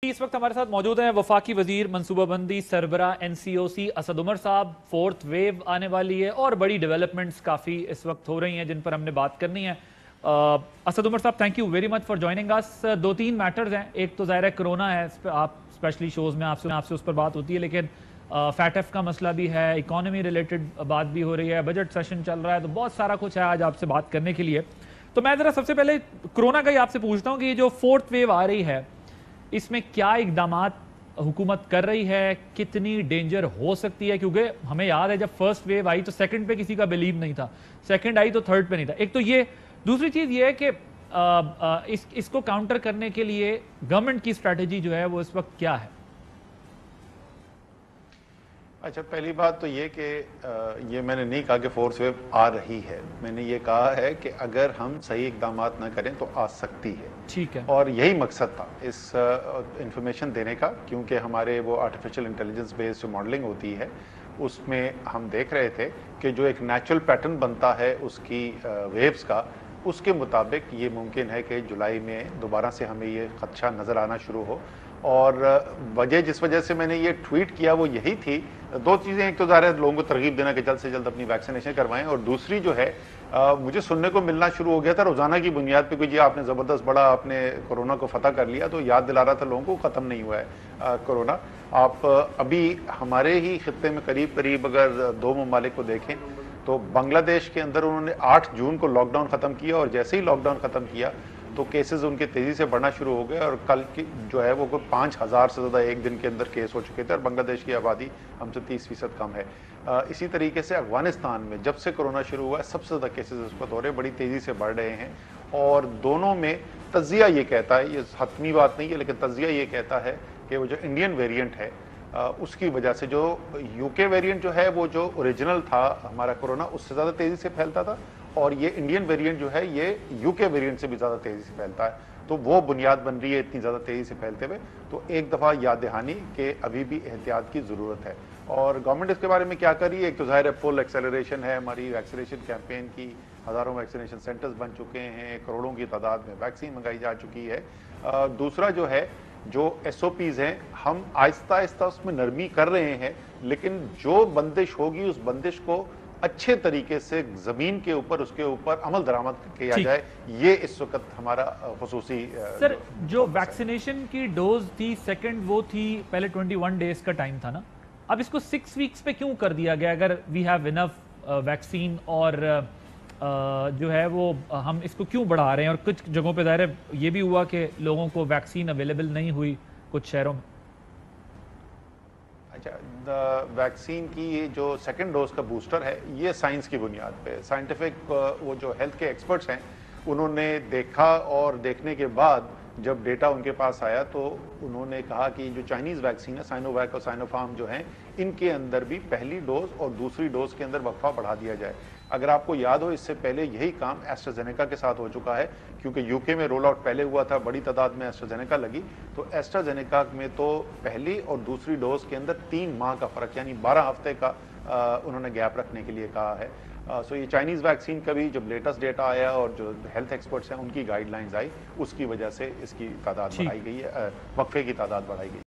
इस वक्त हमारे साथ मौजूद हैं वफाकी वजीर मनसूबाबंदी सरबरा NCOC असद उमर साहब। फोर्थ वेव आने वाली है और बड़ी डेवलपमेंट्स काफ़ी इस वक्त हो रही हैं जिन पर हमने बात करनी है। असद उमर साहब, thank you very much for joining us. दो तीन मैटर्स हैं, एक तो ज़ाहिर है कोरोना है, आप स्पेशली शोज़ में आपसे उस पर बात होती है, लेकिन फैटफ का मसला भी है, इकॉनमी रिलेटेड बात भी हो रही है, बजट सेशन चल रहा है, तो बहुत सारा कुछ है आज आपसे बात करने के लिए। तो मैं ज़रा सबसे पहले कोरोना का ही आपसे पूछता हूँ कि ये जो फोर्थ वेव आ रही है इसमें क्या इकदामात हुकूमत कर रही है, कितनी डेंजर हो सकती है? क्योंकि हमें याद है जब फर्स्ट वेव आई तो सेकंड पे किसी का बिलीव नहीं था, सेकंड आई तो थर्ड पे नहीं था। एक तो ये, दूसरी चीज ये है कि इसको काउंटर करने के लिए गवर्नमेंट की स्ट्रैटेजी जो है वो इस वक्त क्या है? अच्छा, पहली बात तो ये कि ये मैंने नहीं कहा कि फोर्थ वेव आ रही है। मैंने ये कहा है कि अगर हम सही इकदाम ना करें तो आ सकती है। ठीक है। और यही मकसद था इस इंफॉर्मेशन देने का, क्योंकि हमारे वो आर्टिफिशियल इंटेलिजेंस बेस्ड जो मॉडलिंग होती है उसमें हम देख रहे थे कि जो एक नेचुरल पैटर्न बनता है उसकी वेव्स का, उसके मुताबिक ये मुमकिन है कि जुलाई में दोबारा से हमें ये खदशा नज़र आना शुरू हो। और वजह जिस वजह से मैंने ये ट्वीट किया वो यही थी, दो चीज़ें। एक तो ज़ाहिर है लोगों को तरगीब देना कि जल्द से जल्द अपनी वैक्सीनेशन करवाएं, और दूसरी जो है मुझे सुनने को मिलना शुरू हो गया था रोज़ाना की बुनियाद पे, कोई जी आपने ज़बरदस्त बड़ा आपने कोरोना को फतह कर लिया, तो याद दिला रहा था लोगों को ख़त्म नहीं हुआ है कोरोना। आप अभी हमारे ही खित्ते में करीब करीब अगर दो ममालिक को देखें तो बांग्लादेश के अंदर उन्होंने 8 जून को लॉकडाउन ख़त्म किया, और जैसे ही लॉकडाउन ख़त्म किया तो केसेस उनके तेज़ी से बढ़ना शुरू हो गए, और कल की जो है वो कोई 5000 से ज़्यादा एक दिन के अंदर केस हो चुके थे, और बांग्लादेश की आबादी हमसे 30% कम है। इसी तरीके से अफगानिस्तान में जब से कोरोना शुरू हुआ है सबसे ज़्यादा केसेस इस वक्त हो रहे हैं, बड़ी तेज़ी से बढ़ रहे हैं। और दोनों में तज्जिया ये कहता है, ये हतमी बात नहीं है, लेकिन तज्जिया ये कहता है कि वो जो इंडियन वेरिएंट है उसकी वजह से जो यूके वेरिएंट जो है वो जो ओरिजिनल था हमारा कोरोना उससे ज़्यादा तेज़ी से फैलता था, और ये इंडियन वेरिएंट जो है ये यूके वेरिएंट से भी ज़्यादा तेज़ी से फैलता है। तो वो बुनियाद बन रही है इतनी ज़्यादा तेज़ी से फैलते हुए। तो एक दफ़ा याद दहानी कि अभी भी एहतियात की ज़रूरत है, और गवर्नमेंट इसके बारे में क्या कर रही है। एक तो ज़ाहिर है फुल एक्सेलरेशन है हमारी वैक्सीनेशन कैंपेन की, हज़ारों वैक्सीनेशन सेंटर्स बन चुके हैं, करोड़ों की तादाद में वैक्सीन मंगाई जा चुकी है। दूसरा जो है, जो SOPs हैं हम आहिस्ता आहिस्ता उसमें नरमी कर रहे हैं, लेकिन जो बंदिश होगी उस बंदिश को अच्छे तरीके से जमीन के ऊपर उसके ऊपर अमल दरामद किया जाए, ये इस वक्त हमारा खुसूसी। सर, जो वैक्सीनेशन की डोज थी सेकंड वो थी पहले 21 डेज का टाइम था ना, अब इसको 6 वीक्स पे क्यों कर दिया गया? अगर वी हैव इनफ वैक्सीन और जो है वो हम इसको क्यों बढ़ा रहे हैं? और कुछ जगहों पे ज़ाहिर है ये भी हुआ कि लोगों को वैक्सीन अवेलेबल नहीं हुई कुछ शहरों में। अच्छा, वैक्सीन की ये जो सेकंड डोज का बूस्टर है ये साइंस की बुनियाद पे, साइंटिफिक वो जो हेल्थ के एक्सपर्ट्स हैं उन्होंने देखा, और देखने के बाद जब डेटा उनके पास आया तो उन्होंने कहा कि जो चाइनीज़ वैक्सीन है साइनोवैक और साइनोफार्म जो हैं, इनके अंदर भी पहली डोज और दूसरी डोज के अंदर वक्फा बढ़ा दिया जाए। अगर आपको याद हो इससे पहले यही काम एस्ट्राजेनेका के साथ हो चुका है, क्योंकि यूके में रोल आउट पहले हुआ था, बड़ी तादाद में एस्ट्राजेनेका लगी, तो एस्ट्राजेनेका में तो पहली और दूसरी डोज के अंदर 3 माह का फ़र्क यानी 12 हफ्ते का उन्होंने गैप रखने के लिए कहा है। सो ये चाइनीज़ वैक्सीन का भी जब लेटेस्ट डेटा आया और जो हेल्थ एक्सपर्ट्स हैं उनकी गाइडलाइंस आई, उसकी वजह से इसकी तादाद बढ़ाई गई है, वक्फे की तादाद बढ़ाई गई।